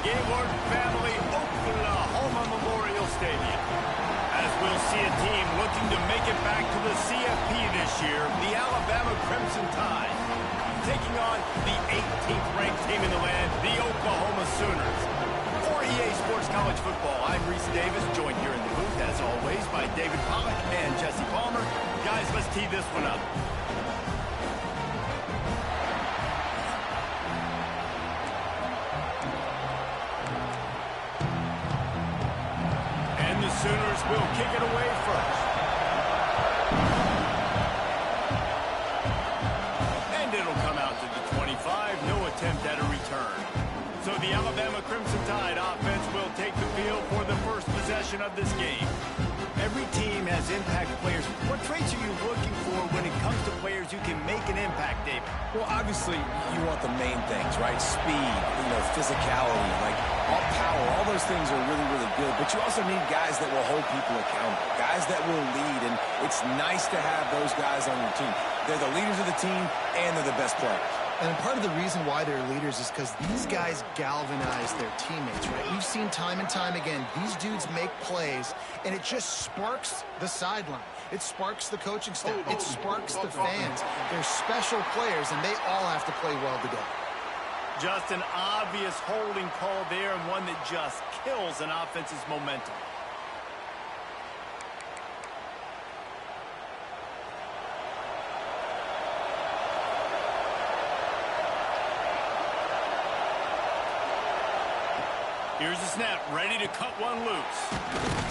Gaylord Family Oklahoma Memorial Stadium. As we'll see a team looking to make it back to the CFB this year, the Alabama Crimson Tide, taking on the 18th ranked team in the land, the Oklahoma Sooners. For EA Sports College Football, I'm Reese Davis, joined here in the booth, as always, by David Pollack and Jesse Palmer. Guys, let's tee this one up. And the Sooners will kick it away first. And it'll come out to the 25, no attempt at a return. So the Alabama Crimson Tide offense will take the field for the first possession of this game. Every team has impact players. What traits are you looking for when it comes to players who can make an impact, David? Well, obviously, you want the main things, right? Speed, physicality, like all power. All those things are really, really good. But you also need guys that will hold people accountable, guys that will lead. And it's nice to have those guys on your team. They're the leaders of the team, and they're the best players. And part of the reason why they're leaders is because these guys galvanize their teammates, right? We've seen time and time again, these dudes make plays, and it just sparks the sideline. It sparks the coaching staff. It sparks the fans. They're special players, and they all have to play well today. Just an obvious holding call there, and one that just kills an offense's momentum. Here's the snap, ready to cut one loose.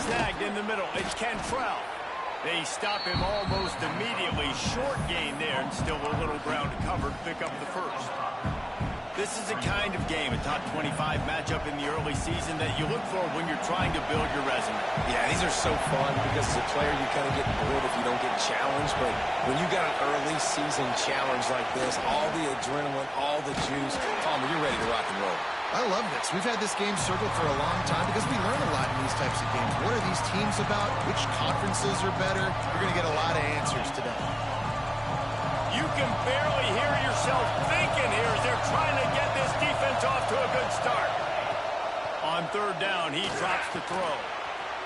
Snagged in the middle, it's Cantrell. They stop him almost immediately. Short gain there, and still a little ground to cover to pick up the first. This is a kind of game, a top 25 matchup in the early season that you look for when you're trying to build your resume. Yeah, these are so fun because as a player, you kind of get bored if you don't get challenged. But when you got an early season challenge like this, all the adrenaline, all the juice, Palmer, you're ready to rock and roll. I love this. We've had this game circled for a long time because we learn a lot in these types of games. What are these teams about? Which conferences are better? You're going to get a lot of answers today. You can barely hear yourself thinking here as they're trying to get this defense off to a good start. On third down, he drops the throw.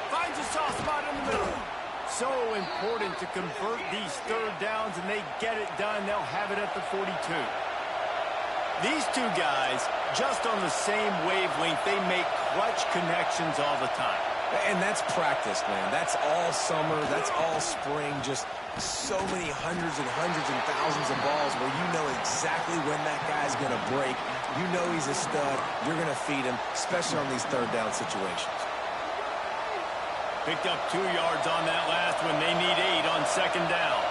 Finds a soft spot in the middle. So important to convert these third downs, and they get it done. They'll have it at the 42. These two guys, just on the same wavelength, they make clutch connections all the time. And that's practice, man. That's all summer. That's all spring. Just so many hundreds and thousands of balls where you know exactly when that guy's going to break. You know he's a stud. You're going to feed him, especially on these third down situations. Picked up 2 yards on that last one. They need 8 on second down.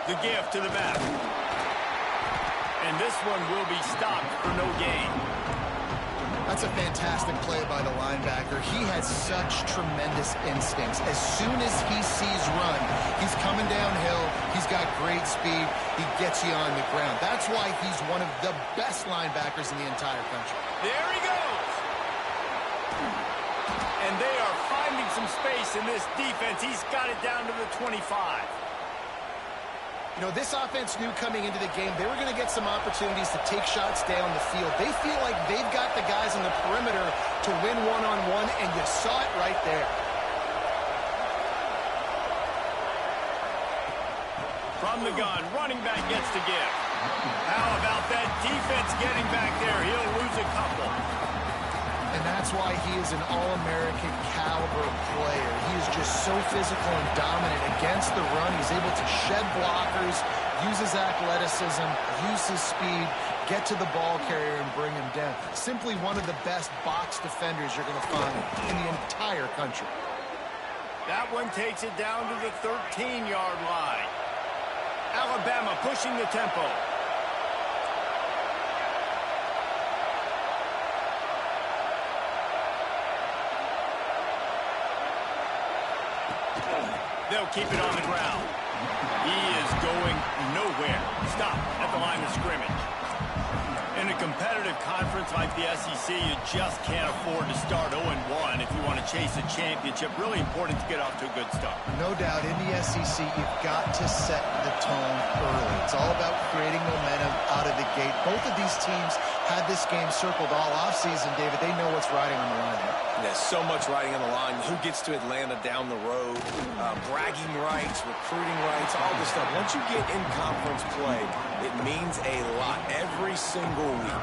The give to the back. And this one will be stopped for no gain. That's a fantastic play by the linebacker. He has such tremendous instincts. As soon as he sees run, he's coming downhill. He's got great speed. He gets you on the ground. That's why he's one of the best linebackers in the entire country. There he goes. And they are finding some space in this defense. He's got it down to the 25. You know, this offense knew coming into the game they were going to get some opportunities to take shots down the field. They feel like they've got the guys on the perimeter to win one-on-one, and you saw it right there. From the gun, running back gets the give. How about that defense getting back there? He'll lose a couple. And that's why he is an All-American caliber player. He is just so physical and dominant against the run. He's able to shed blockers, use his athleticism, use his speed, get to the ball carrier and bring him down. Simply one of the best box defenders you're going to find in the entire country. That one takes it down to the 13-yard line. Alabama pushing the tempo. They'll keep it on the ground. He is going nowhere. Stop at the line of scrimmage. In a competitive conference like the SEC, you just can't afford to start 0-1 if you want to chase a championship. Really important to get off to a good start. No doubt, in the SEC, you've got to set the tone early. It's all about creating momentum out of the gate. Both of these teams had this game circled all offseason, David. They know what's riding on the line. There's so much riding on the line. Who gets to Atlanta down the road? Bragging rights, recruiting rights, all this stuff. Once you get in conference play, it means a lot every single week.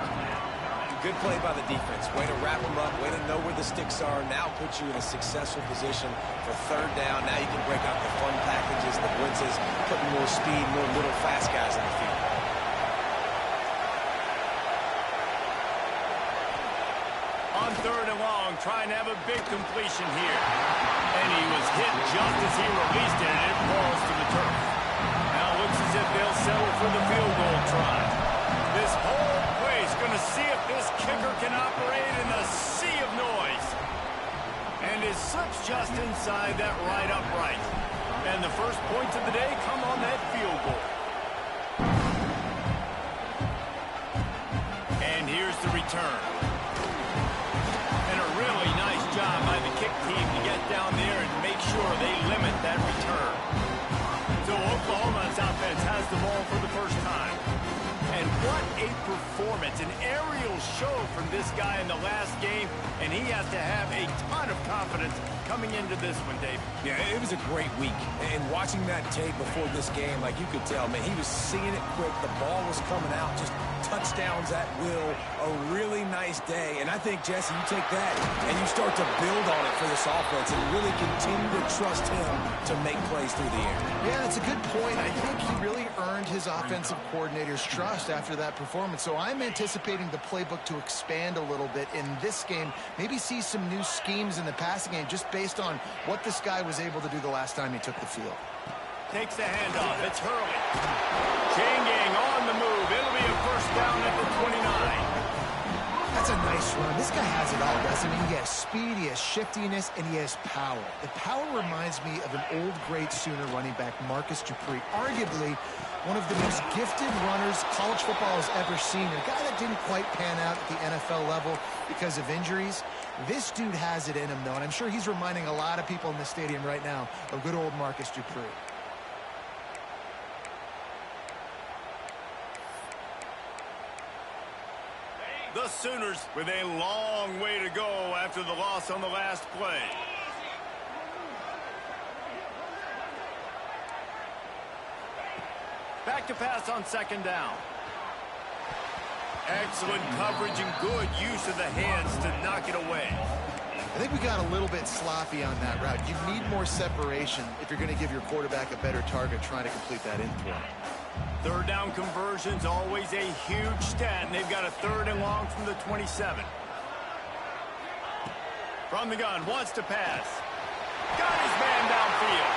Good play by the defense. Way to wrap them up. Way to know where the sticks are. Now puts you in a successful position for third down. Now you can break out the fun packages, the blitzes, putting more speed, more little fast guys on the field. On third and long, trying to have a big completion here. And he was hit just as he released it, and it falls to the turf. Now it looks as if they'll settle for the field goal try. This whole place going to see if this kicker can operate in the sea of noise. And it slips just inside that right upright. And the first points of the day come on that field goal. And here's the return. And a really nice job by the kick team to get down there and make sure they limit that return. So Oklahoma's offense has the ball for the first time. And what a performance, an aerial show from this guy in the last game, and he has to have a ton of confidence coming into this one, Dave. Yeah, it was a great week. And watching that tape before this game, like you could tell, man, he was seeing it quick. The ball was coming out, just touchdowns at will. A really nice day. And I think, Jesse, you take that and you start to build on it for this offense and really continue to trust him to make plays through the air. Yeah, that's a good point. I think he really earned his offensive coordinator's trust after that performance. So I'm anticipating the playbook to expand a little bit in this game. Maybe see some new schemes in the passing game just based on what this guy was able to do the last time he took the field. Takes the handoff. It's Hurley. Chain gang on the move. It'll be a first down at the 29. That's a nice run. This guy has it all, doesn't he? He has speed, he has shiftiness, and he has power. The power reminds me of an old great Sooner running back, Marcus Dupree. Arguably one of the most gifted runners college football has ever seen. A guy that didn't quite pan out at the NFL level because of injuries. This dude has it in him, though, and I'm sure he's reminding a lot of people in the stadium right now of good old Marcus Dupree. The Sooners with a long way to go after the loss on the last play. Back to pass on second down. Excellent coverage and good use of the hands to knock it away. I think we got a little bit sloppy on that route. You need more separation if you're going to give your quarterback a better target trying to complete that in throw. Third down conversion's always a huge stat, and they've got a third and long from the 27. From the gun, wants to pass. Got his man downfield.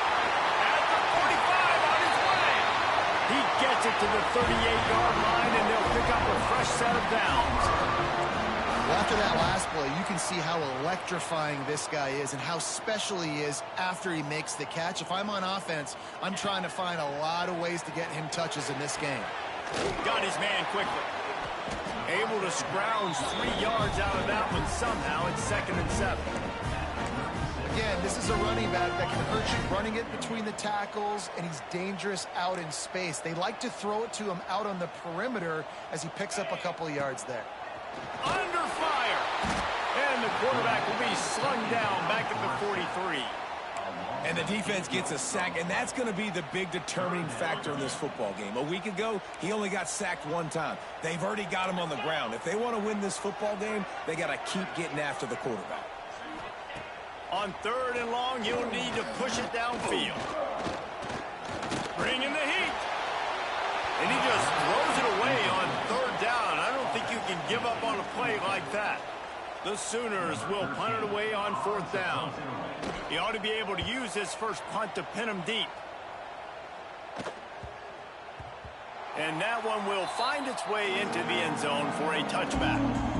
At the 45, on his way. He gets it to the 38-yard line, and they'll pick up a fresh set of downs. Well, after that last play, you can see how electrifying this guy is and how special he is after he makes the catch. If I'm on offense, I'm trying to find a lot of ways to get him touches in this game. Got his man quickly. Able to scrounge 3 yards out of that one somehow. It's 2nd and 7. Again, this is a running back that can hurt you running it between the tackles, and he's dangerous out in space. They like to throw it to him out on the perimeter as he picks up a couple of yards there. Under fire. And the quarterback will be slung down back at the 43. And the defense gets a sack, and that's going to be the big determining factor in this football game. A week ago, he only got sacked 1 time. They've already got him on the ground. If they want to win this football game, they got to keep getting after the quarterback. On third and long, he'll need to push it downfield. Bringing the heat. And he just throws it away on third down. I don't think you can give up on a play like that. The Sooners will punt it away on 4th down. He ought to be able to use his first punt to pin him deep. And that one will find its way into the end zone for a touchback.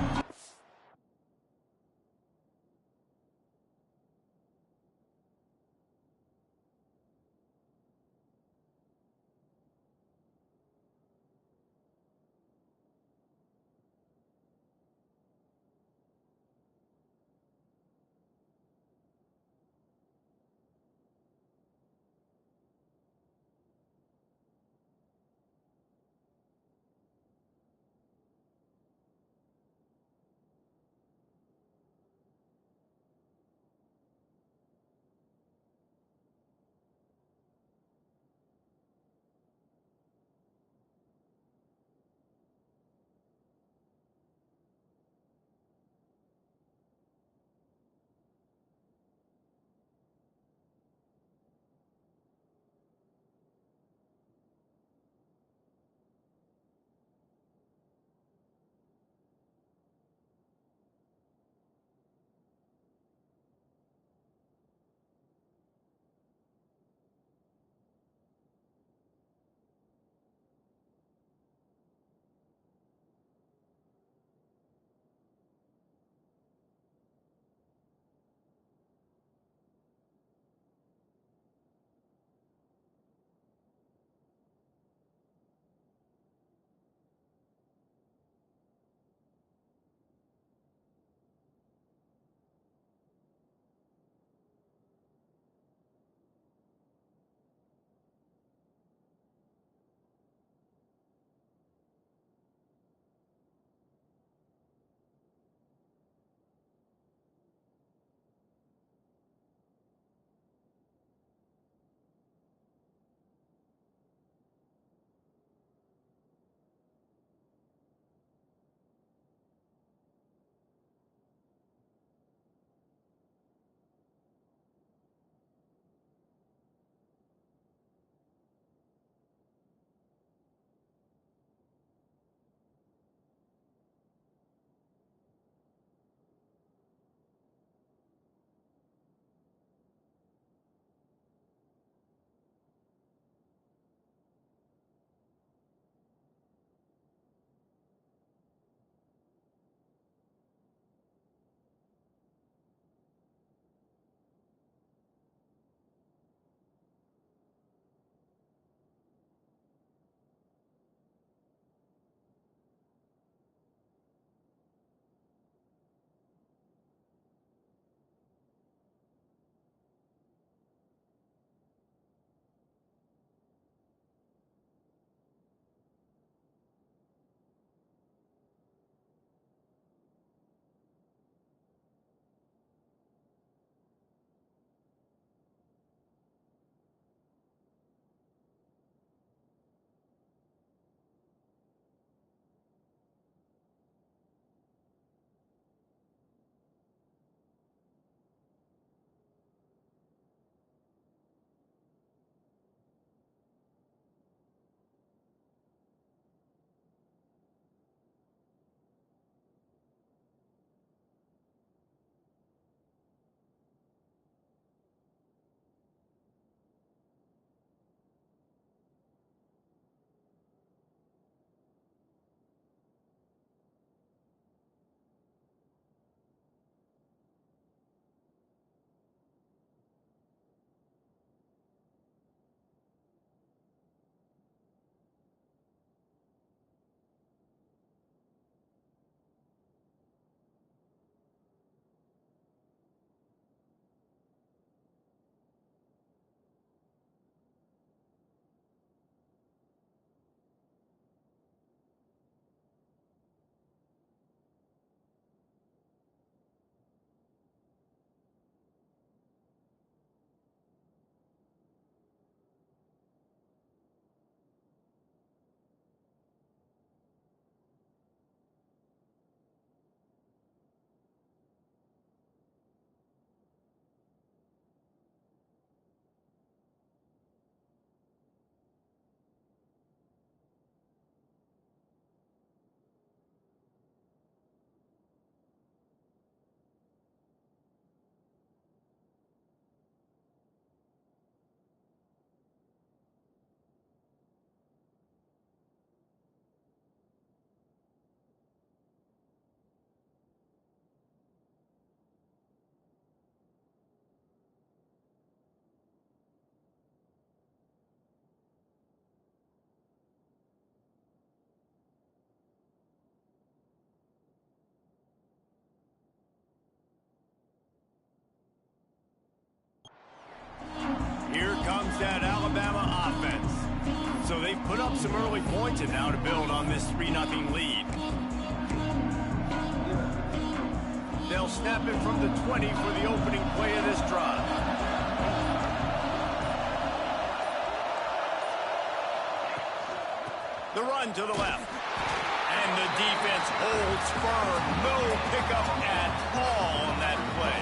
that Alabama offense. So they've put up some early points and now to build on this 3-0 lead. They'll snap it from the 20 for the opening play of this drive. The run to the left. And the defense holds firm. No pickup at all on that play.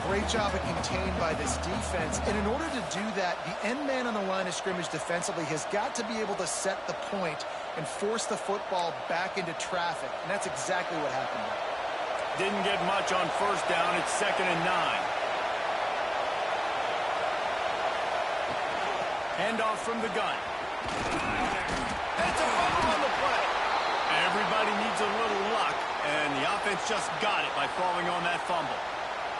Great job of contained by this defense. And in order to do that, the end man on the line of scrimmage defensively has got to be able to set the point and force the football back into traffic. And that's exactly what happened there. Didn't get much on first down. It's 2nd and 9. Handoff from the gun. It's a fumble on the play. Everybody needs a little luck, and the offense just got it by falling on that fumble.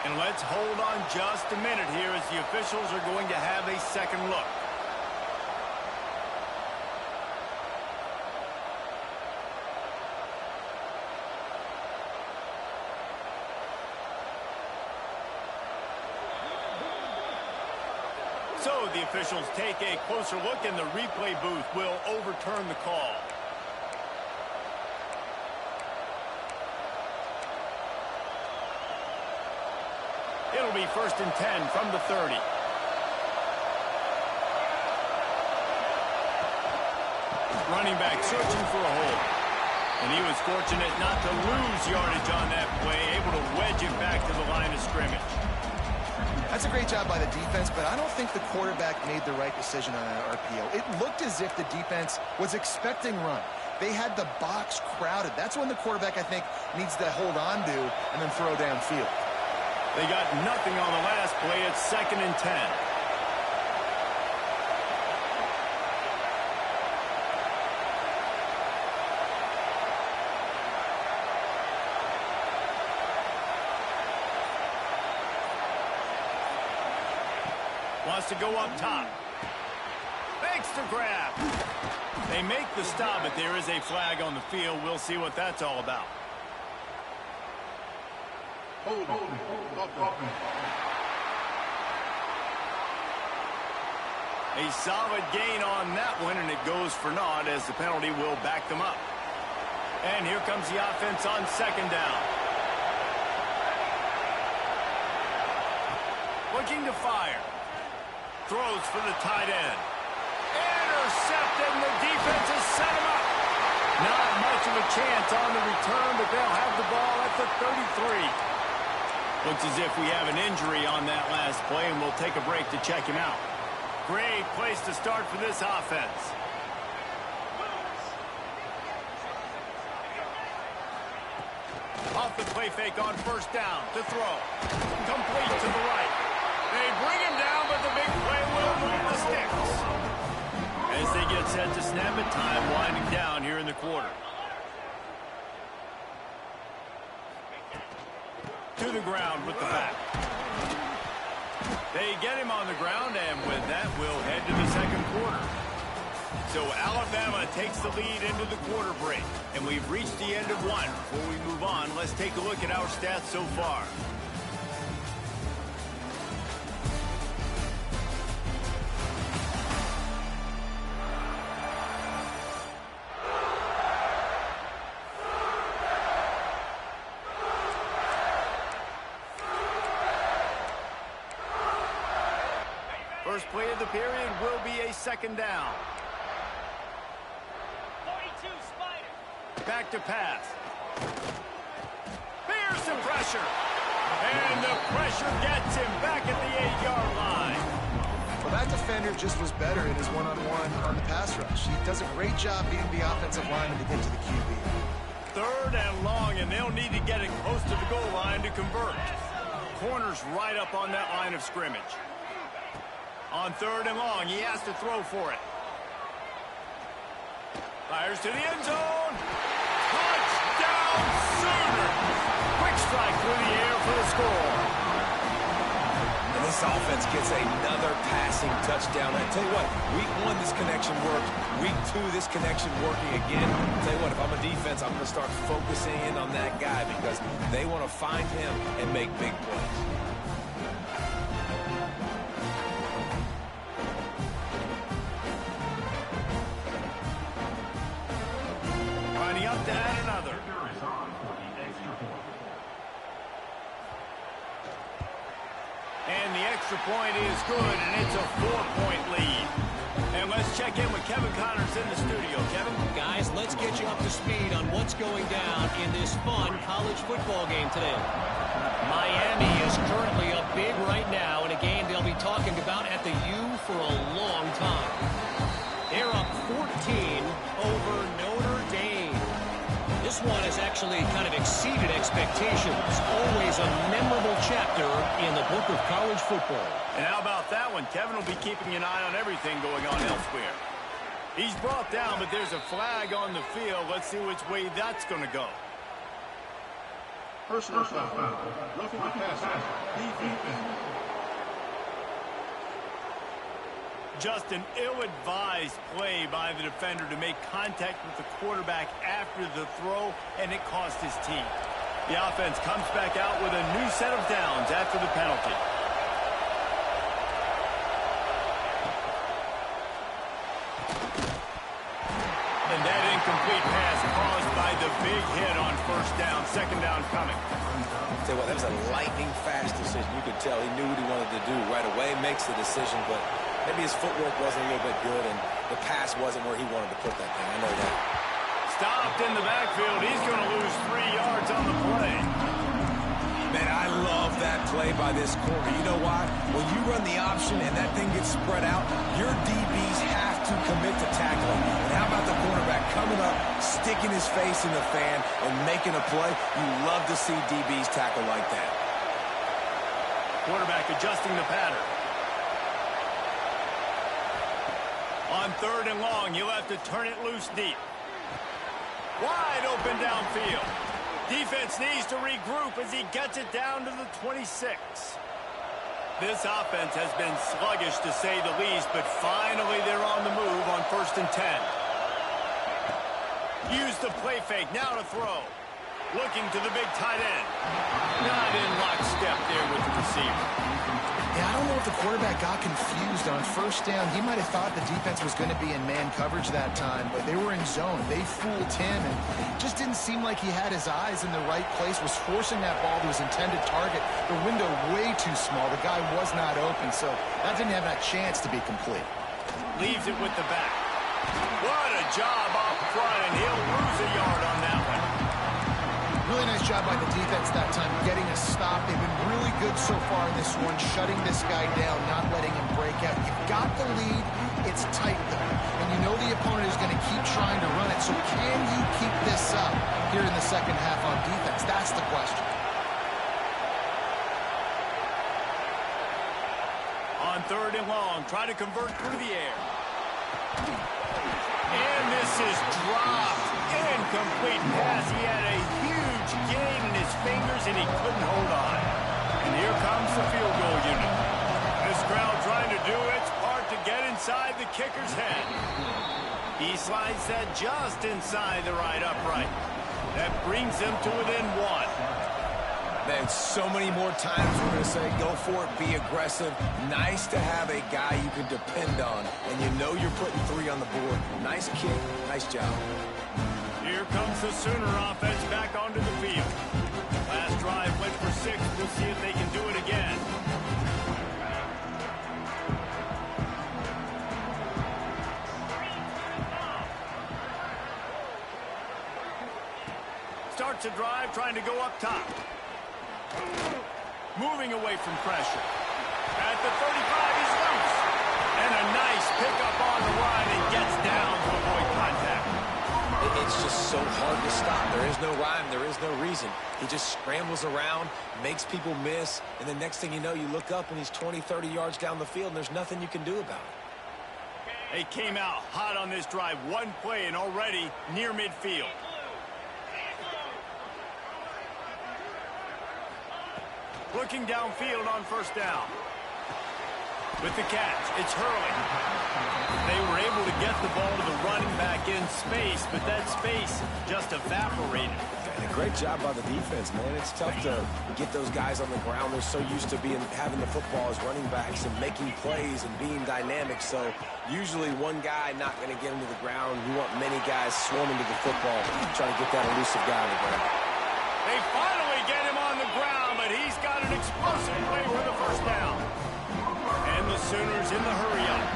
And let's hold on just a minute here as the officials are going to have a second look. So the officials take a closer look, and the replay booth will overturn the call. It'll be 1st and 10 from the 30. Running back searching for a hole. And he was fortunate not to lose yardage on that play, able to wedge it back to the line of scrimmage. That's a great job by the defense, but I don't think the quarterback made the right decision on that RPO. It looked as if the defense was expecting run. They had the box crowded. That's when the quarterback, I think, needs to hold on to and then throw downfield. They got nothing on the last play. It's 2nd and 10. Wants to go up top. Fakes to grab. They make the stop, but there is a flag on the field. We'll see what that's all about. A solid gain on that one, and it goes for naught as the penalty will back them up. And here comes the offense on 2nd down. Looking to fire. Throws for the tight end. Intercepted, and the defense has set him up. Not much of a chance on the return, but they'll have the ball at the 33. Looks as if we have an injury on that last play, and we'll take a break to check him out. Great place to start for this offense. Off the play fake on 1st down to throw. Complete to the right. They bring him down, but the big play will move the sticks. As they get set to snap it, time winding down here in the quarter. To the ground with the back. They get him on the ground, and with that, we'll head to the 2nd quarter. So Alabama takes the lead into the quarter break, and we've reached the end of one. Before we move on, let's take a look at our stats so far. First play of the period will be a 2nd down. 42 Spider. Back to pass. Fearsome pressure. And the pressure gets him back at the 8-yard line. Well, that defender just was better in his one-on-one on the pass rush. He does a great job being the offensive lineman to get to the QB. 3rd and long, and they'll need to get it close to the goal line to convert. Corner's right up on that line of scrimmage. On 3rd and long, he has to throw for it. Fires to the end zone. Touchdown, Sooners! Quick strike through the air for the score. And this offense gets another passing touchdown. I tell you what, week 1, this connection worked. Week 2, this connection working again. I tell you what, if I'm a defense, I'm going to start focusing in on that guy because they want to find him and make big plays. extra point is good, and it's a 4-point lead. And let's check in with Kevin Connors in the studio. Kevin? Guys, let's get you up to speed on what's going down in this fun college football game today. Miami is currently up big right now in a game they'll be talking about at the U for a long time. They're up 14 over Notre Dame. This one has actually kind of exceeded expectations. Always a memorable chapter in the book of college football. And how about that one? Kevin will be keeping an eye on everything going on elsewhere. He's brought down, but there's a flag on the field. Let's see which way that's going to go. Personal foul. Roughing the passer. Defense. Just an ill-advised play by the defender to make contact with the quarterback after the throw, and it cost his team. The offense comes back out with a new set of downs after the penalty. And that incomplete pass caused by the big hit on first down. Second down coming. Tell you what, that was a lightning-fast decision. You could tell he knew what he wanted to do right away, makes the decision, but maybe his footwork wasn't a little bit good, and the pass wasn't where he wanted to put that thing. I know that. Stopped in the backfield. He's going to lose 3 yards on the play. Man, I love that play by this corner. You know why? When you run the option and that thing gets spread out, your DBs have to commit to tackling. And how about the quarterback coming up, sticking his face in the fan, and making a play? You love to see DBs tackle like that. Quarterback adjusting the pattern. On 3rd and long, you'll have to turn it loose deep. Wide open downfield. Defense needs to regroup as he gets it down to the 26. This offense has been sluggish to say the least, but finally they're on the move on 1st and 10. Use the play fake, now to throw. Looking to the big tight end. Not in lockstep there with the receiver. Yeah, I don't know if the quarterback got confused on first down. He might have thought the defense was going to be in man coverage that time, but they were in zone. They fooled him, and just didn't seem like he had his eyes in the right place, was forcing that ball to his intended target. The window way too small. The guy was not open, so that didn't have that chance to be complete. Leaves it with the back. What a job off front, and he'll lose a yard on that one. Really nice job by the defense that time, getting a stop. They've been really good so far in this one, shutting this guy down, not letting him break out. You've got the lead. It's tight, though. And you know the opponent is going to keep trying to run it. So can you keep this up here in the second half on defense? That's the question. On 3rd and long, try to convert through the air. And this is dropped. Incomplete pass. He had a huge gain in his fingers, and he couldn't hold on. And here comes the field goal unit. This crowd trying to do its part to get inside the kicker's head. He slides that just inside the right upright. That brings him to within 1. Man, so many more times we're going to say, go for it, be aggressive. Nice to have a guy you can depend on, and you know you're putting 3 on the board. Nice kick, nice job. Here comes the Sooner offense back onto the field. Last drive went for 6. We'll see if they can do it again. Starts a drive trying to go up top. Moving away from pressure. At the 35, he's loose. And a nice pickup on the run and gets down to avoid contact. It's just so hard to stop. There is no rhyme. There is no reason. He just scrambles around, makes people miss, and the next thing you know, you look up and he's 20, 30 yards down the field, and there's nothing you can do about it. They came out hot on this drive. One play and already near midfield. Looking downfield on 1st down. With the catch, it's Hurley. They were able to get the ball to the running back in space, but that space just evaporated. And a great job by the defense, man. It's tough to get those guys on the ground. They're so used to having the football as running backs and making plays and being dynamic. So usually one guy not going to get him to the ground. You want many guys swarming to the football, trying to get that elusive guy on the ground. They finally get him on the ground, but he's got an explosive play for the 1st down. in the hurry-up.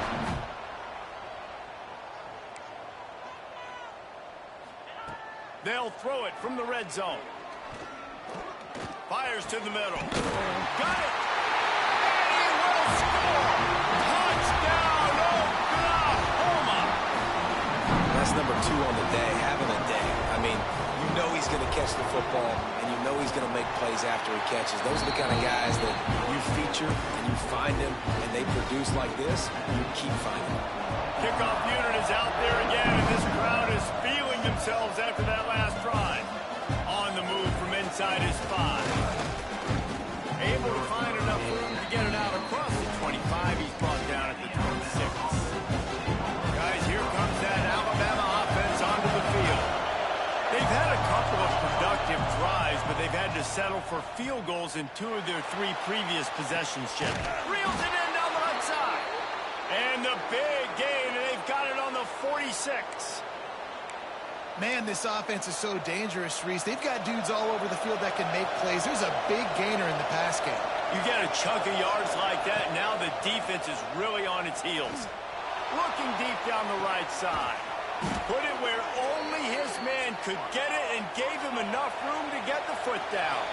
They'll throw it from the red zone. Fires to the middle. Got it! And he will score! Touchdown, Oklahoma! That's number 2 on the day, having a day. I mean, you know he's going to catch the football, and you know he's going to make plays after he catches. Those are the kind of guys that you feature, and you find them, and they produce like this, you keep finding them. Kickoff unit is out there again, and this crowd is feeling themselves after that last drive. On the move from inside his 5. Able to find enough room to get it out across the 25. He's brought down at the 26. Guys, here comes that Alabama offense onto the field. They've had a couple of productive drives, but they've had to settle for field goals in 2 of their 3 previous possessions, Chip. Reels it in down the right side. And the big gain, and they've got it on the 46. Man, this offense is so dangerous, Reese. They've got dudes all over the field that can make plays. There's a big gainer in the pass game. You get a chunk of yards like that, now the defense is really on its heels. Looking deep down the right side. Put it where only his man could get it and gave him enough room to get the foot down.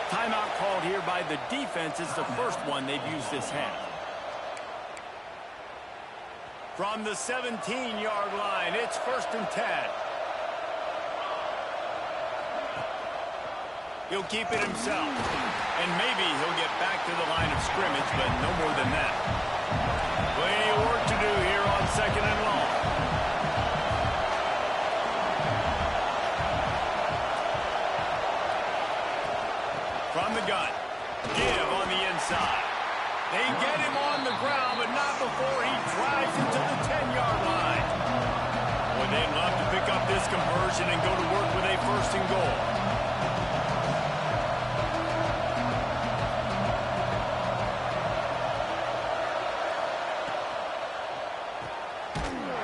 Timeout called here by the defense. It's the first one they've used this half. From the 17-yard line, it's 1st and 10. He'll keep it himself. And maybe he'll get back to the line of scrimmage, but no more than that. Plenty of work to do here on 2nd and long. From the gun. Give on the inside. They get him on the ground, but not before he drives into the 10-yard line. Boy, they'd love to pick up this conversion and go to work with a 1st and goal.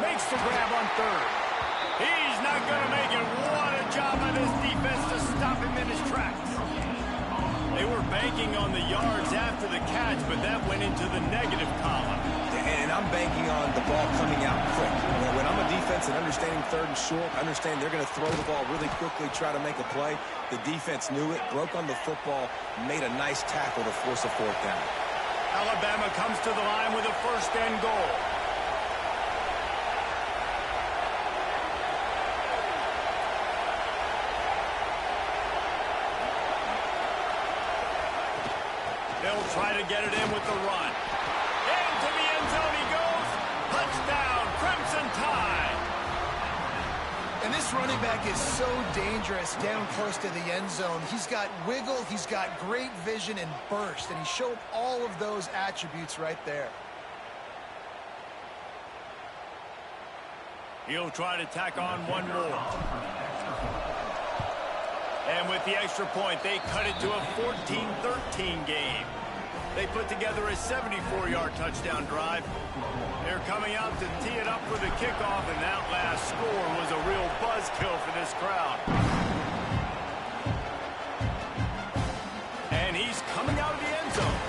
Makes the grab on 3rd. He's not going to make it. What a job by this defense to stop him in his tracks. They were banking on the yards after the catch, but that went into the negative column. And I'm banking on the ball coming out quick. When I'm a defense and understanding 3rd and short, understand they're going to throw the ball really quickly, try to make a play. The defense knew it, broke on the football, made a nice tackle to force a 4th down. Alabama comes to the line with a 1st and goal. They'll try to get it in with the run. Into the end zone he goes. Touchdown, Crimson Tide. And this running back is so dangerous down close to the end zone. He's got wiggle, he's got great vision and burst, and he showed all of those attributes right there. He'll try to tack on one more. And with the extra point, they cut it to a 14-13 game. They put together a 74-yard touchdown drive. They're coming out to tee it up for the kickoff, and that last score was a real buzzkill for this crowd. And he's coming out of the end zone.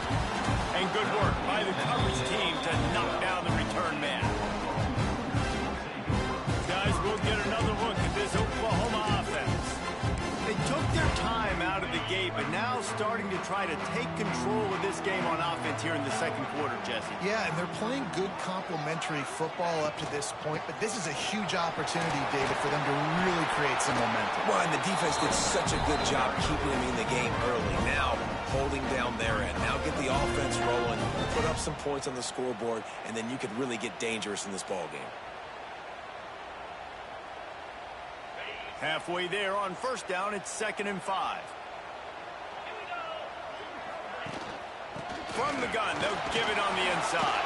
And good work by the coverage team to knock down the return man. Guys, we'll get another look at this Oklahoma offense. They took their time out of the gate, but now starting to try to take control of this game on offense here in the 2nd quarter, Jesse. Yeah, and they're playing good complementary football up to this point, but this is a huge opportunity, David, for them to really create some momentum. Well, and the defense did such a good job keeping them in the game early. Now, holding down their end. Now get the offense rolling, put up some points on the scoreboard, and then you could really get dangerous in this ball game. Halfway there on 1st down, it's 2nd and 5. From the gun, they'll give it on the inside.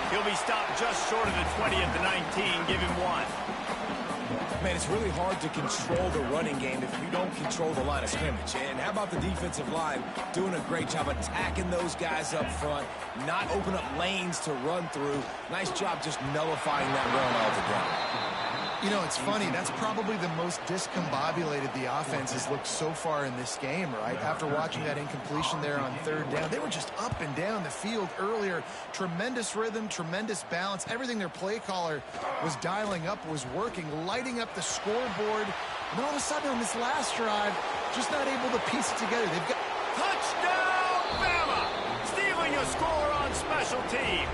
He'll be stopped just short of the 20 at the 19. Give him 1. Man, it's really hard to control the running game if you don't control the line of scrimmage. And how about the defensive line doing a great job attacking those guys up front, not open up lanes to run through. Nice job just nullifying that run altogether. You know, it's funny. That's probably the most discombobulated the offense has looked so far in this game, right? After watching that incompletion there on third down, they were just up and down the field earlier. Tremendous rhythm, tremendous balance. Everything their play caller was dialing up was working, lighting up the scoreboard. And all of a sudden on this last drive, just not able to piece it together. They've got... Touchdown, Bama! Stealing a score on special teams.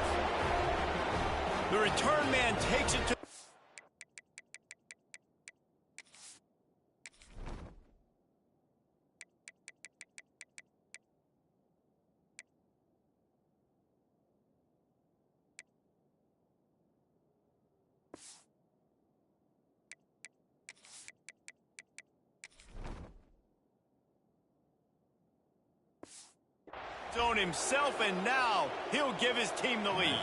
The return man takes it to... zone himself, and now he'll give his team the lead.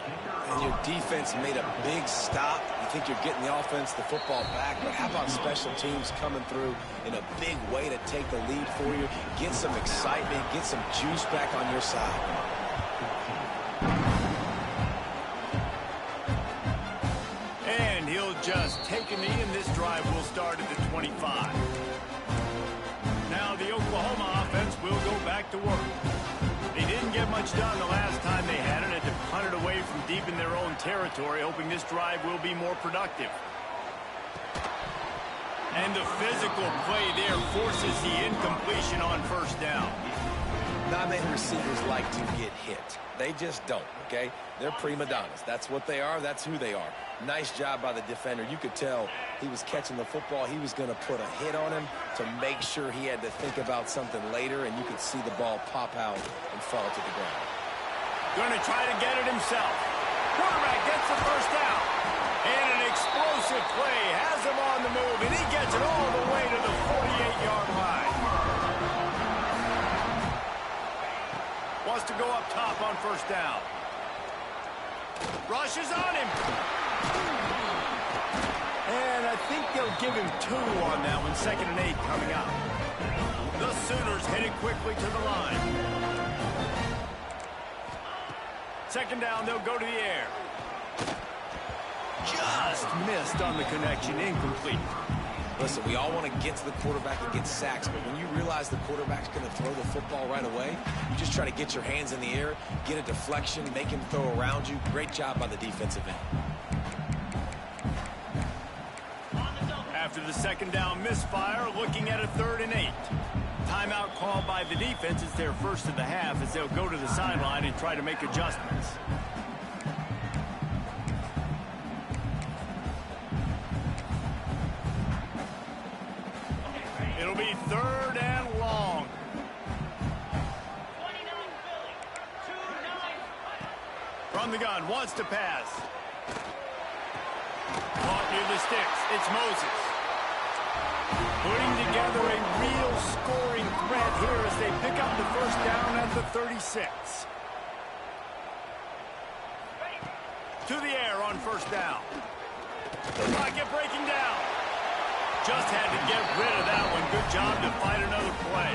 And your defense made a big stop. You think you're getting the offense, the football back, but how about special teams coming through in a big way to take the lead for you, get some excitement, get some juice back on your side. And he'll just take a knee, and this drive will start at the 25. Now the Oklahoma offense will go back to work. They didn't get much done the last time they had it. Had to punt it away from deep in their own territory, hoping this drive will be more productive. And the physical play there forces the incompletion on first down. Not many receivers like to get hit. They just don't, okay? They're prima donnas. That's what they are. That's who they are. Nice job by the defender. You could tell he was catching the football. He was going to put a hit on him to make sure he had to think about something later, and you could see the ball pop out and fall to the ground. Going to try to get it himself. Quarterback gets the first down. And an explosive play has him on the move, and he gets it all the way to the 48-yard line. Wants to go up top on first down. Rushes on him. And I think they'll give him 2 on that one. 2nd and 8 coming up. The Sooners headed quickly to the line. 2nd down, they'll go to the air. Just missed on the connection, incomplete. Listen, we all want to get to the quarterback and get sacks, but when you realize the quarterback's going to throw the football right away, you just try to get your hands in the air, get a deflection, make him throw around you. Great job by the defensive end. After the 2nd down misfire, looking at a 3rd and 8. Timeout called by the defense. It's their first of the half as they'll go to the sideline and try to make adjustments. It'll be 3rd and long. 29 Philly. 2-9. From the gun, wants to pass. Caught near the sticks. It's Moses. Putting together a real scoring threat here as they pick up the first down at the 36. To the air on first down. The pocket breaking down. Just had to get rid of that one. Good job to fight another play.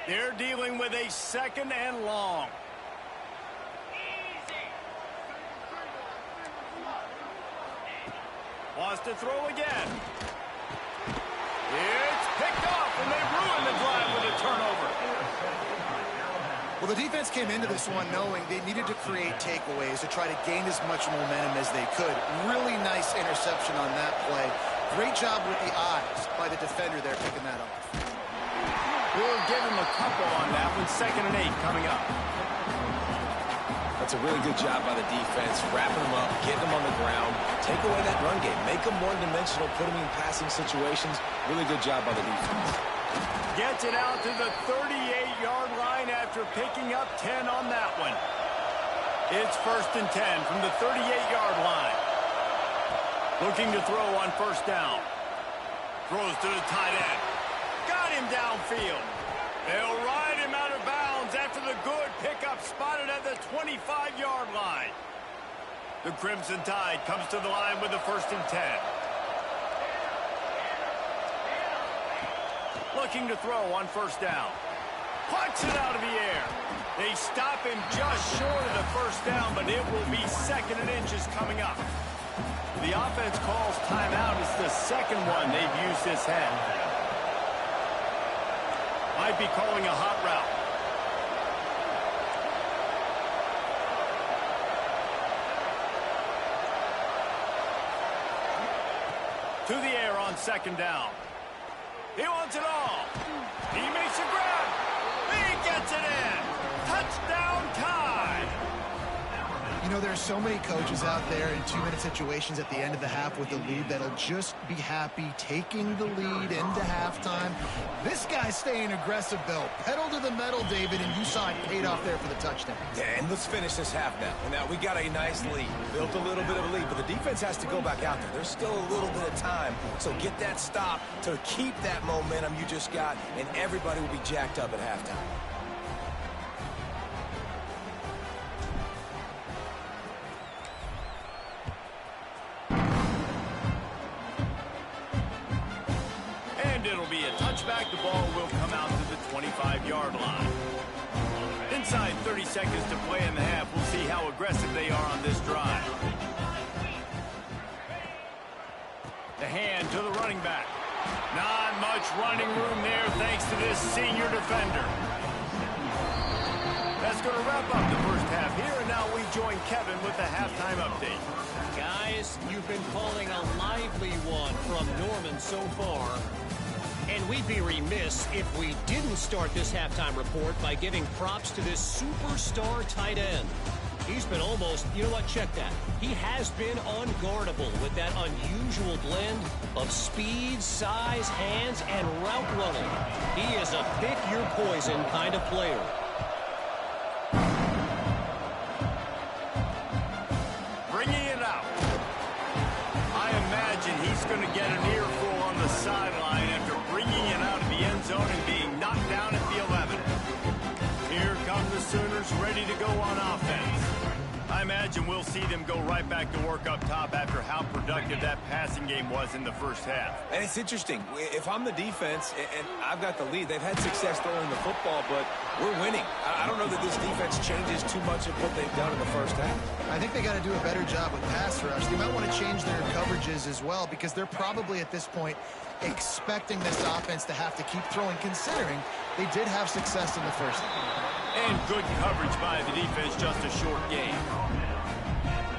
They're dealing with a 2nd and long. Wants to throw again. It's picked off, and they ruin the drive with a turnover. Well, the defense came into this one knowing they needed to create takeaways to try to gain as much momentum as they could. Really nice interception on that play. Great job with the eyes by the defender there picking that off. We'll give him a couple on that one. 2nd and 8 coming up. That's a really good job by the defense, wrapping them up, getting them on the ground, take away that run game, make them one-dimensional, put them in passing situations. Really good job by the defense. Gets it out to the 38-yard line after picking up 10 on that one. It's 1st and 10 from the 38-yard line. Looking to throw on first down. Throws to the tight end. Got him downfield. They'll ride him out of bounds after the good pickup spotted at the 25-yard line. The Crimson Tide comes to the line with the 1st and 10. Looking to throw on first down. Punts it out of the air. They stop him just short of the first down, but it will be 2nd and inches coming up. The offense calls timeout. It's the second one they've used this half. Might be calling a hot route. To the air on 2nd down. He wants it all. He makes a grab. He gets it in. Touchdown Tide. You know, there's so many coaches out there in 2-minute situations at the end of the half with the lead that'll just be happy taking the lead into halftime. This guy's staying aggressive, though. Pedal to the metal, David, and you saw it paid off there for the touchdown. Yeah, and let's finish this half now. And now we got a nice lead. Built a little bit of a lead, but the defense has to go back out there. There's still a little bit of time. So get that stop to keep that momentum you just got, and everybody will be jacked up at halftime. It'll be a touchback. The ball will come out to the 25-yard line. Inside 30 seconds to play in the half. We'll see how aggressive they are on this drive. The hand to the running back. Not much running room there thanks to this senior defender. That's going to wrap up the first half here, and now we join Kevin with the halftime update. Guys, you've been calling a lively one from Norman so far. And we'd be remiss if we didn't start this halftime report by giving props to this superstar tight end. He's been almost, you know what, check that. He has been unguardable with that unusual blend of speed, size, hands, and route running. He is a pick-your-poison kind of player. Bringing it out. I imagine he's going to get an earful on the sideline after bringing it out of the end zone and being knocked down at the 11. Here come the Sooners ready to go on offense. I imagine we'll see them go right back to work up top after how productive that passing game was in the first half. And it's interesting. If I'm the defense and I've got the lead, they've had success throwing the football, but we're winning. I don't know that this defense changes too much of what they've done in the first half. I think they got to do a better job with pass rush. They might want to change their coverages as well because they're probably at this point expecting this offense to have to keep throwing, considering they did have success in the first half. And good coverage by the defense, just a short game.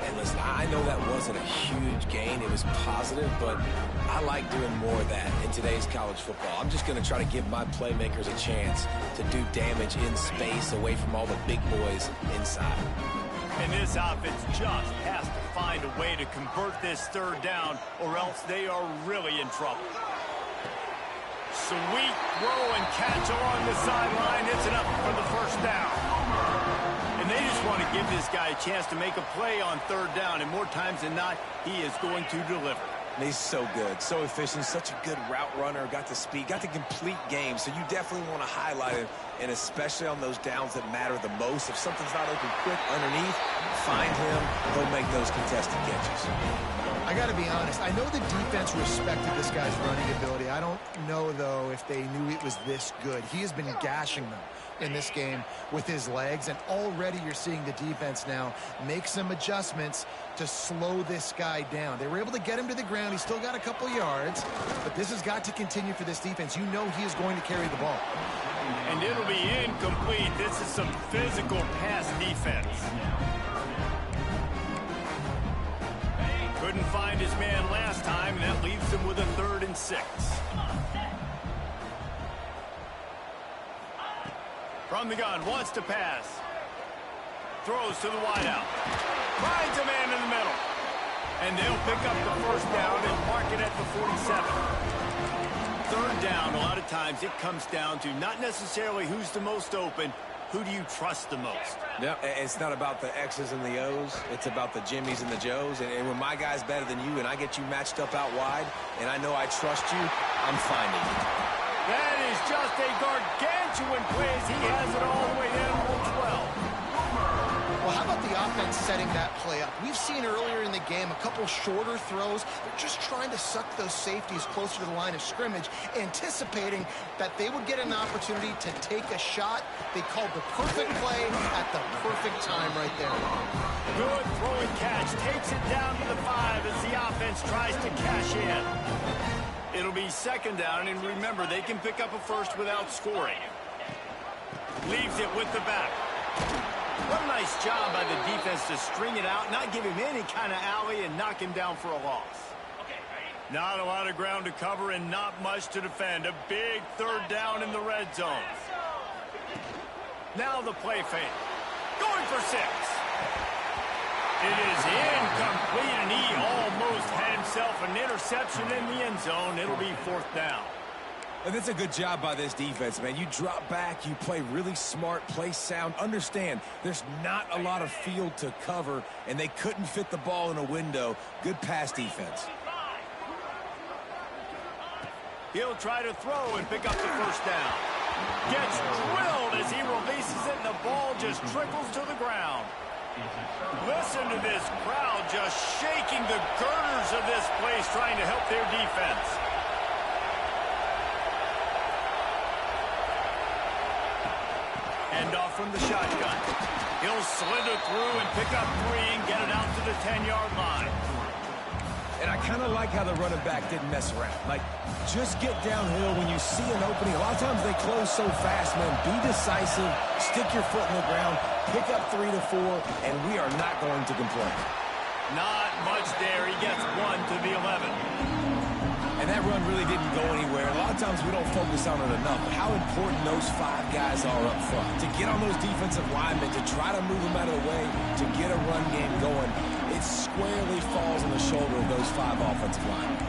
And listen, I know that wasn't a huge gain. It was positive, but I like doing more of that in today's college football. I'm just going to try to give my playmakers a chance to do damage in space away from all the big boys inside. And this offense just has to find a way to convert this third down, or else they are really in trouble. Sweet throw and catch along the sideline. It's enough for the first down. And they just want to give this guy a chance to make a play on third down, and more times than not, he is going to deliver. He's so good, so efficient, such a good route runner, got the speed, got the complete game, so you definitely want to highlight him, and especially on those downs that matter the most. If something's not open quick underneath, find him, he'll make those contested catches. I got to be honest, I know the defense respected this guy's running ability. I don't know, though, if they knew it was this good. He has been gashing them in this game with his legs, and already you're seeing the defense now make some adjustments to slow this guy down. They were able to get him to the ground. He's still got a couple yards, but this has got to continue for this defense. You know he is going to carry the ball. And it'll be incomplete. This is some physical pass defense. Couldn't find his man last time, and that leaves him with a 3rd and 6. From the gun, wants to pass. Throws to the wideout. Finds a man in the middle. And they'll pick up the first down and mark it at the 47. Third down, a lot of times it comes down to not necessarily who's the most open, who do you trust the most? Yeah, it's not about the X's and the O's. It's about the Jimmys and the Joes. And when my guy's better than you and I get you matched up out wide and I know I trust you, I'm finding you. That is just a gargantuan play as he has it all the way down to 12. Well, how about the offense setting that play up? We've seen earlier in the game a couple shorter throws. They're just trying to suck those safeties closer to the line of scrimmage, anticipating that they would get an opportunity to take a shot. They called the perfect play at the perfect time right there. Good throw and catch. Takes it down to the 5 as the offense tries to cash in. It'll be second down, and remember, they can pick up a first without scoring. Leaves it with the back. What a nice job by the defense to string it out, not give him any kind of alley, and knock him down for a loss. Not a lot of ground to cover and not much to defend. A big third down in the red zone. Now the play fake. Going for 6. It is incomplete, and he almost had himself an interception in the end zone. It'll be 4th down. And that's a good job by this defense, man. You drop back, you play really smart, play sound. Understand, there's not a lot of field to cover, and they couldn't fit the ball in a window. Good pass defense. He'll try to throw and pick up the first down. Gets drilled as he releases it, and the ball just trickles to the ground. Listen to this crowd just shaking the girders of this place, trying to help their defense. Hand off from the shotgun. He'll slither through and pick up 3 and get it out to the 10-yard line. And I kind of like how the running back didn't mess around. Like, just get downhill when you see an opening. A lot of times they close so fast, man. Be decisive, stick your foot in the ground, pick up 3 to 4, and we are not going to complain. Not much there. He gets 1 to the 11. And that run really didn't go anywhere. A lot of times we don't focus on it enough, but how important those 5 guys are up front. To get on those defensive linemen, to try to move them out of the way, to get a run game going, it squarely falls on the shoulder of those 5 offensive linemen.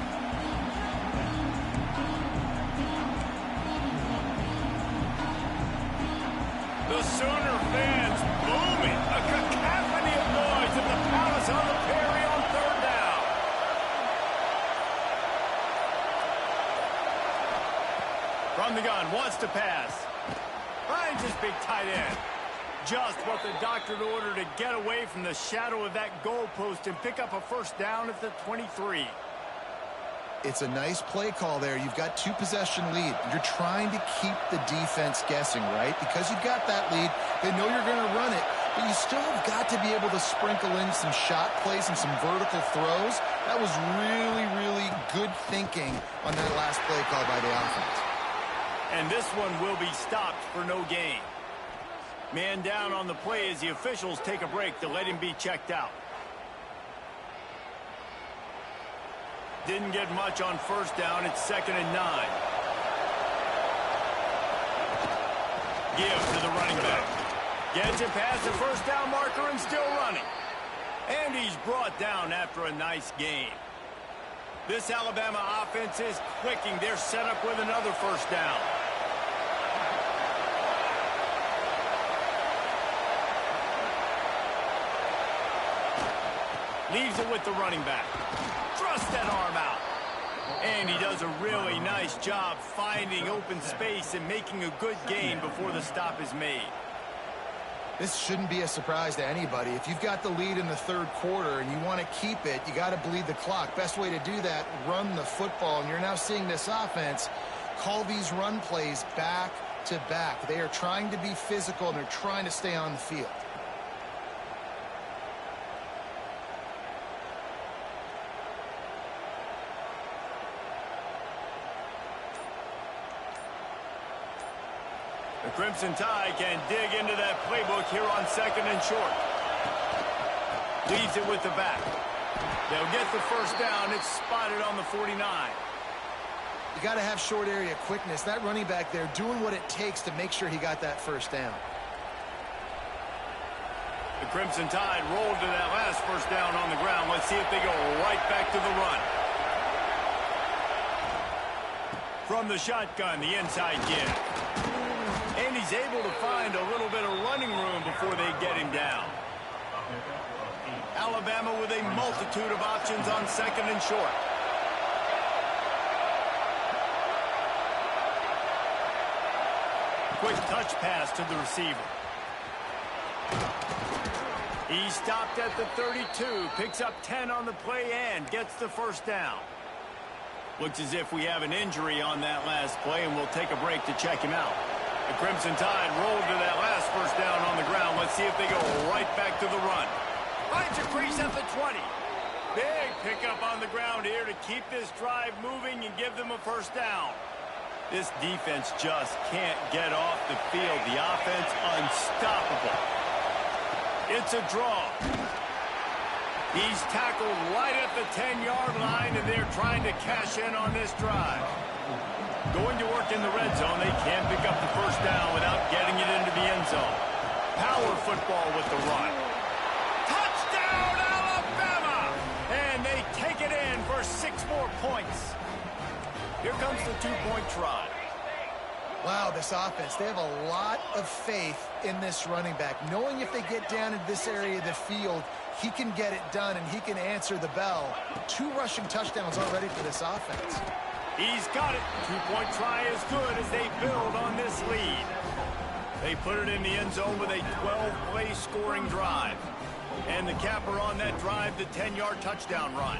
The Sooner fans booming. A cacophony of noise at the Palace on the Perry on 3rd down. From the gun, wants to pass. Finds his big tight end. Just what the doctor ordered to get away from the shadow of that goalpost and pick up a first down at the 23. It's a nice play call there. You've got 2-possession lead. You're trying to keep the defense guessing, right? Because you've got that lead, they know you're going to run it, but you still have got to be able to sprinkle in some shot plays and some vertical throws. That was really, really good thinking on that last play call by the offense. And this one will be stopped for no gain. Man down on the play as the officials take a break to let him be checked out. Didn't get much on first down. It's 2nd and 9. Give to the running back. Gets it past the first down marker and still running. And he's brought down after a nice gain. This Alabama offense is clicking. They're set up with another first down. Leaves it with the running back. Thrust that arm out. And he does a really nice job finding open space and making a good gain before the stop is made. This shouldn't be a surprise to anybody. If you've got the lead in the 3rd quarter and you want to keep it, you got to bleed the clock. Best way to do that, run the football. And you're now seeing this offense call these run plays back to back. They are trying to be physical and they're trying to stay on the field. The Crimson Tide can dig into that playbook here on 2nd and short. Leaves it with the back. They'll get the first down. It's spotted on the 49. You got to have short area quickness. That running back there doing what it takes to make sure he got that first down. The Crimson Tide rolled to that last first down on the ground. Let's see if they go right back to the run. From the shotgun, the inside give. And he's able to find a little bit of running room before they get him down. Alabama with a multitude of options on 2nd and short. Quick touch pass to the receiver. He stopped at the 32, picks up 10 on the play and gets the first down. Looks as if we have an injury on that last play, and we'll take a break to check him out. The Crimson Tide rolled to that last first down on the ground. Let's see if they go right back to the run. Finds a crease at the 20. Big pickup on the ground here to keep this drive moving and give them a first down. This defense just can't get off the field. The offense unstoppable. It's a draw. He's tackled right at the 10-yard line, and they're trying to cash in on this drive. Going to work in the red zone, they can't pick up the first down without getting it into the end zone. Power football with the run. Touchdown, Alabama! And they take it in for 6 more points. Here comes the 2-point try. Wow, this offense, they have a lot of faith in this running back. Knowing if they get down in this area of the field, he can get it done and he can answer the bell. 2 rushing touchdowns already for this offense. He's got it. 2-point try is good as they build on this lead. They put it in the end zone with a 12-play scoring drive. And the capper on that drive, the 10-yard touchdown run.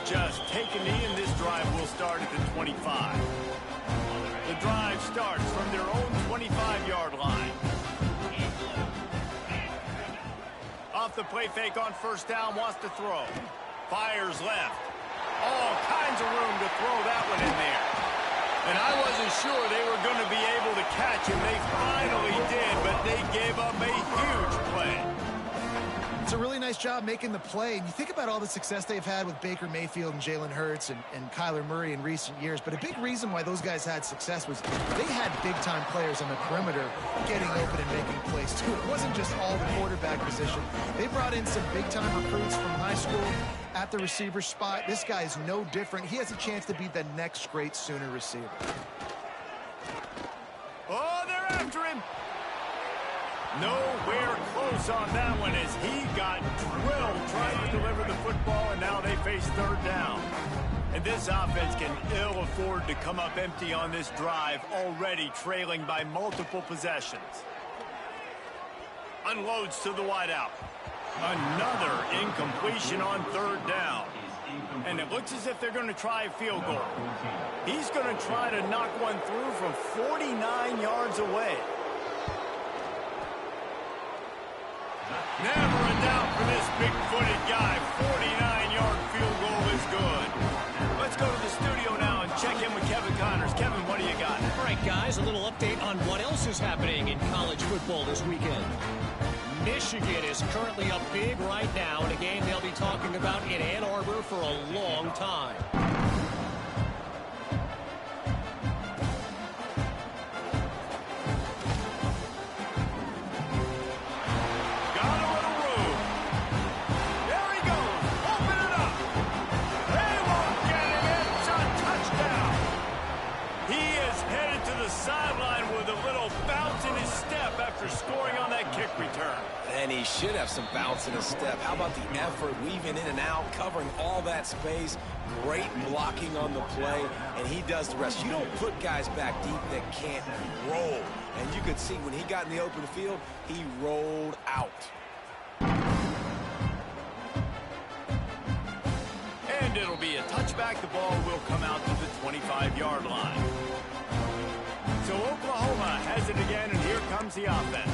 Just take a knee, and this drive will start at the 25. The drive starts from their own 25-yard line. Off the play fake on first down, wants to throw. Fires left. All kinds of room to throw that one in there. And I wasn't sure they were going to be able to catch him. They finally did, but they gave up a huge play. It's a really nice job making the play. And you think about all the success they've had with Baker Mayfield and Jalen Hurts and Kyler Murray in recent years. But a big reason why those guys had success was they had big-time players on the perimeter getting open and making plays, too. It wasn't just all the quarterback position. They brought in some big-time recruits from high school at the receiver spot. This guy is no different. He has a chance to be the next great Sooner receiver. Oh, they're after him. Nowhere close on that one as he got drilled trying to deliver the football, and now they face third down. And this offense can ill afford to come up empty on this drive, already trailing by multiple possessions. Unloads to the wideout. Another incompletion on third down. And it looks as if they're going to try a field goal. He's going to try to knock one through from 49 yards away. Never a doubt for this big-footed guy. 49-yard field goal is good. Let's go to the studio now and check in with Kevin Connors. Kevin, what do you got? All right, guys, a little update on what else is happening in college football this weekend. Michigan is currently up big right now in a game they'll be talking about in Ann Arbor for a long time. Sideline with a little bounce in his step after scoring on that kick return. And he should have some bounce in his step. How about the effort, weaving in and out, covering all that space, great blocking on the play, and he does the rest. You don't put guys back deep that can't roll. And you could see when he got in the open field, he rolled out. And it'll be a touchback. The ball will come out to the 25-yard line. So Oklahoma has it again, and here comes the offense.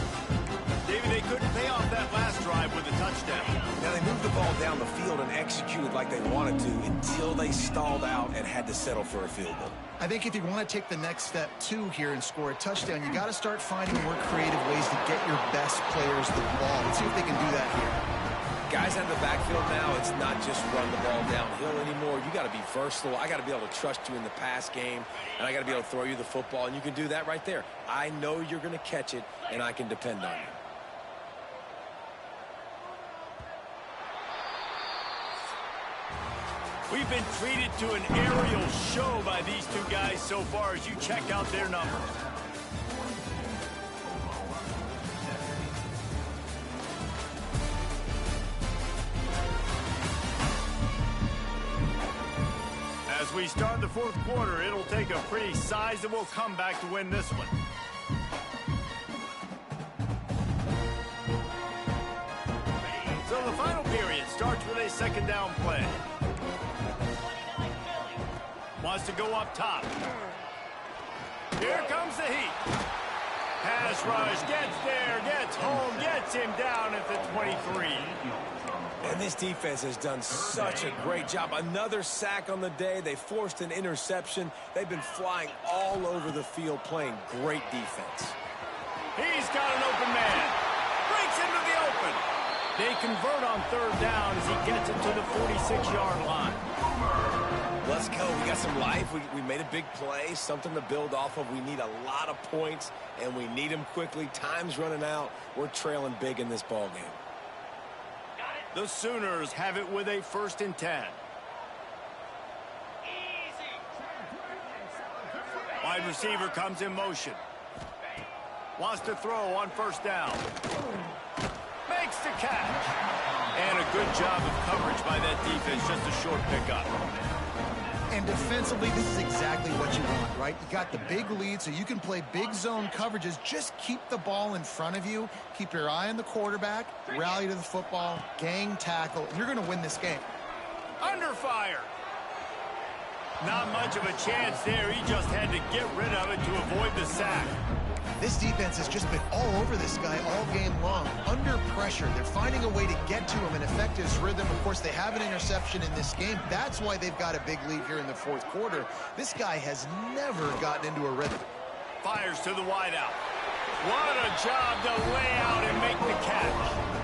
David, they couldn't pay off that last drive with a touchdown. Now, they moved the ball down the field and executed like they wanted to until they stalled out and had to settle for a field goal. I think if you want to take the next step, too, here and score a touchdown, you got to start finding more creative ways to get your best players the ball. Let's see if they can do that here. Guys out of the backfield now, it's not just run the ball downhill anymore. You got to be versatile. I got to be able to trust you in the pass game, and I got to be able to throw you the football, and you can do that right there. I know you're going to catch it, and I can depend on you. We've been treated to an aerial show by these two guys so far as you check out their numbers. As we start the fourth quarter, it'll take a pretty sizable comeback to win this one. So the final period starts with a second down play. Wants to go up top. Here comes the heat. Pass rush, gets there, gets home, gets him down at the 23. And this defense has done such a great job. Another sack on the day. They forced an interception. They've been flying all over the field playing great defense. He's got an open man. Breaks into the open. They convert on third down as he gets it to the 46-yard line. Let's go. We got some life. We made a big play, something to build off of. We need a lot of points, and we need them quickly. Time's running out. We're trailing big in this ball game. The Sooners have it with a 1st and 10. Wide receiver comes in motion. Wants to throw on 1st down. Makes the catch. And a good job of coverage by that defense. Just a short pickup. And defensively, this is exactly what you want, right? You got the big lead, so you can play big zone coverages. Just keep the ball in front of you. Keep your eye on the quarterback. Rally to the football. Gang tackle. And you're going to win this game. Under fire. Not much of a chance there. He just had to get rid of it to avoid the sack. This defense has just been all over this guy all game long. Under pressure. They're finding a way to get to him and affect his rhythm. Of course, they have an interception in this game. That's why they've got a big lead here in the fourth quarter. This guy has never gotten into a rhythm. Fires to the wideout. What a job to lay out and make the catch.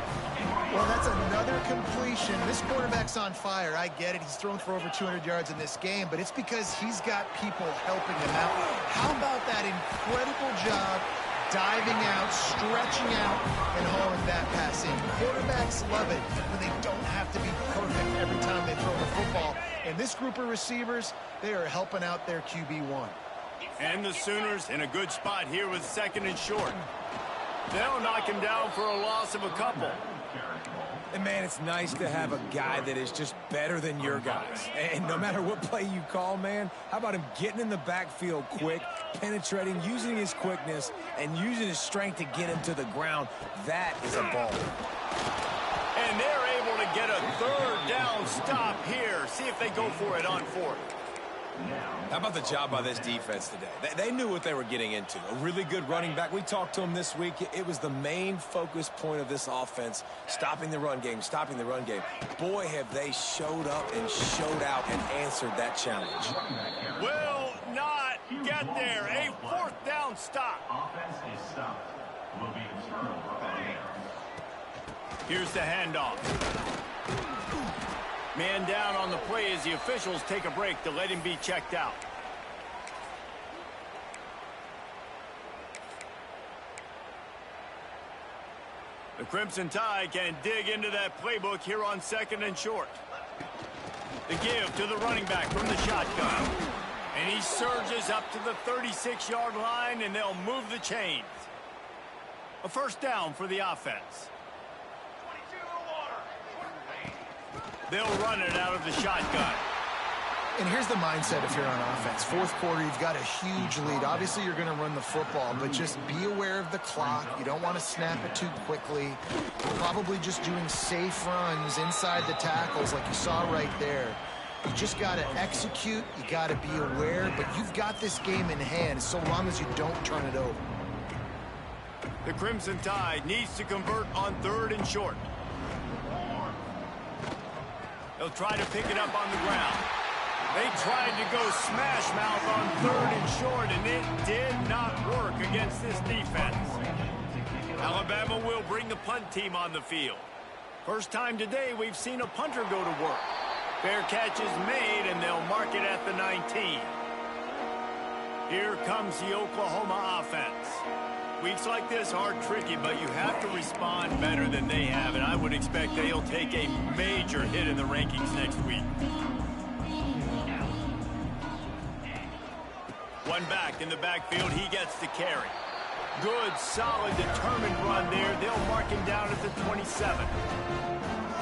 Well, that's another completion. This quarterback's on fire. I get it. He's thrown for over 200 yards in this game, but it's because he's got people helping him out. How about that incredible job diving out, stretching out, and hauling that pass in? Quarterbacks love it when they don't have to be perfect every time they throw the football. And this group of receivers, they are helping out their QB1. And the Sooners in a good spot here with 2nd and short. They'll knock him down for a loss of a couple. And, man, it's nice to have a guy that is just better than your guys. And no matter what play you call, man, how about him getting in the backfield quick, penetrating, using his quickness, and using his strength to get him to the ground? That is a ball. And they're able to get a 3rd down stop here. See if they go for it on 4th. How about the job by this defense today? They knew what they were getting into. A really good running back. We talked to him this week. It was the main focus point of this offense, stopping the run game, stopping the run game. Boy, have they showed up and showed out and answered that challenge. Will not get there. A 4th down stop. Offense is stopped. Will be a turnover. Here's the handoff. Man down on the play as the officials take a break to let him be checked out. The Crimson Tide can dig into that playbook here on 2nd and short. The give to the running back from the shotgun. And he surges up to the 36-yard line, and they'll move the chains. A 1st down for the offense. They'll run it out of the shotgun. And here's the mindset if you're on offense. Fourth quarter, you've got a huge lead. Obviously, you're going to run the football, but just be aware of the clock. You don't want to snap it too quickly. You're probably just doing safe runs inside the tackles like you saw right there. You just got to execute. You got to be aware, but you've got this game in hand so long as you don't turn it over. The Crimson Tide needs to convert on 3rd and short. They'll try to pick it up on the ground. They tried to go smash mouth on 3rd and short, and it did not work against this defense. Alabama will bring the punt team on the field. First time today we've seen a punter go to work. Fair catch is made, and they'll mark it at the 19. Here comes the Oklahoma offense. Weeks like this are tricky, but you have to respond better than they have, and I would expect they'll take a major hit in the rankings next week. One back in the backfield, he gets the carry. Good, solid, determined run there. They'll mark him down at the 27.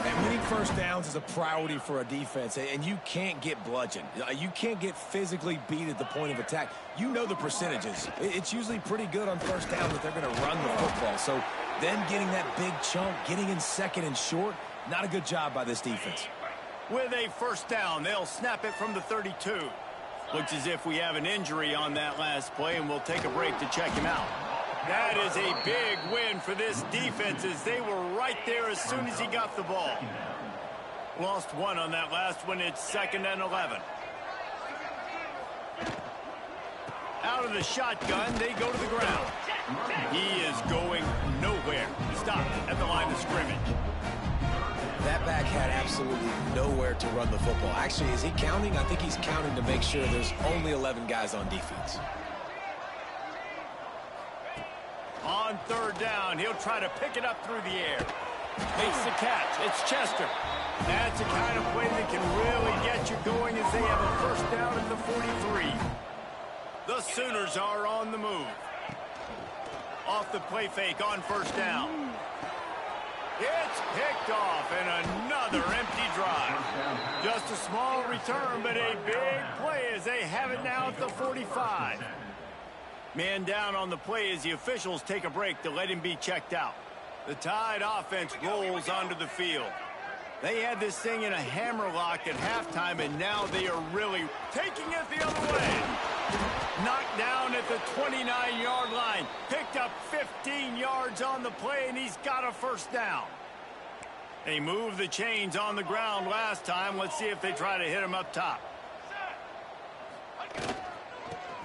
And when he first downs is a priority for a defense, and you can't get bludgeoned. You can't get physically beat at the point of attack. You know the percentages. It's usually pretty good on first down that they're going to run the football. So then getting that big chunk, getting in second and short, not a good job by this defense. With a first down, they'll snap it from the 32. Looks as if we have an injury on that last play, and we'll take a break to check him out. That is a big win for this defense as they were right there as soon as he got the ball. Lost one on that last one. It's 2nd and 11. Out of the shotgun, they go to the ground. He is going nowhere. Stop at the line of scrimmage. That back had absolutely nowhere to run the football. Actually, is he counting? I think he's counting to make sure there's only 11 guys on defense. On 3rd down, he'll try to pick it up through the air. Makes the catch. It's Chester. That's the kind of play that can really get you going as they have a first down at the 43. The Sooners are on the move. Off the play fake on first down. It's picked off and another empty drive. Just a small return, but a big play as they have it now at the 45. Man down on the play as the officials take a break to let him be checked out. The Tide offense rolls onto the field. They had this thing in a hammerlock at halftime, and now they are really taking it the other way. Knocked down at the 29-yard line. Picked up 15 yards on the play, and he's got a first down. They moved the chains on the ground last time. Let's see if they try to hit him up top.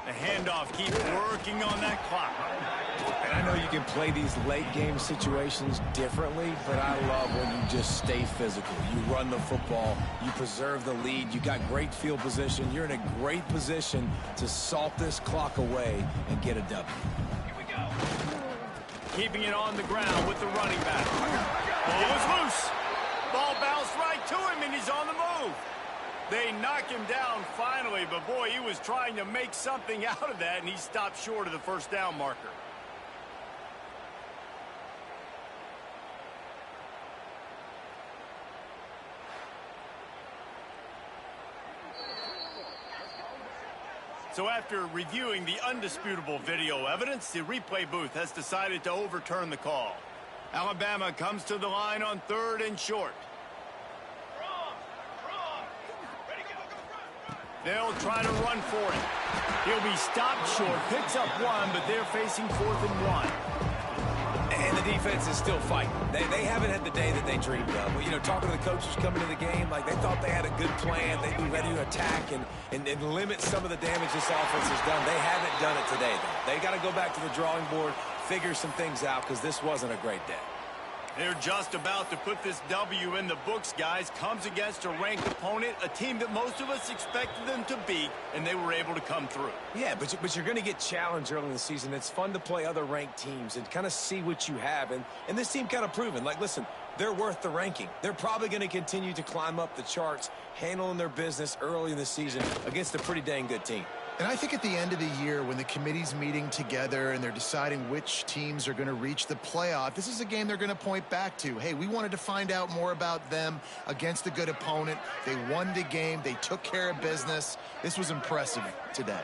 The handoff keeps working on that clock. And I know you can play these late game situations differently, but I love when you just stay physical. You run the football, you preserve the lead, you got great field position. You're in a great position to salt this clock away and get a W. Here we go. Keeping it on the ground with the running back. Ball is loose. Ball bounced right to him, and he's on the move. They knock him down finally, but boy, he was trying to make something out of that, and he stopped short of the first down marker. So after reviewing the undisputable video evidence, the replay booth has decided to overturn the call. Alabama comes to the line on 3rd and short. They'll try to run for it. He'll be stopped short, picks up one, but they're facing 4th and 1. And the defense is still fighting. They haven't had the day that they dreamed of. But, you know, talking to the coaches coming to the game, like they thought they had a good plan. They'd be ready to attack and limit some of the damage this offense has done. They haven't done it today, though. They got to go back to the drawing board, figure some things out, because this wasn't a great day. They're just about to put this W in the books, guys. Comes against a ranked opponent, a team that most of us expected them to beat, and they were able to come through. Yeah, but you're going to get challenged early in the season. It's fun to play other ranked teams and kind of see what you have. And this team kind of proven, like, listen, they're worth the ranking. They're probably going to continue to climb up the charts, handling their business early in the season against a pretty dang good team. And I think at the end of the year, when the committee's meeting together and they're deciding which teams are going to reach the playoff, this is a game they're going to point back to. Hey, we wanted to find out more about them against a good opponent. They won the game. They took care of business. This was impressive today.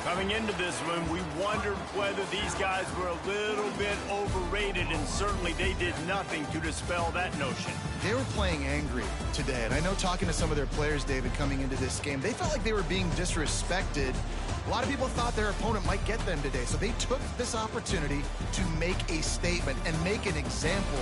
Coming into this one, we wondered whether these guys were a little bit overrated, and certainly they did nothing to dispel that notion. They were playing angry today, and I know talking to some of their players, David, coming into this game, they felt like they were being disrespected. A lot of people thought their opponent might get them today, so they took this opportunity to make a statement and make an example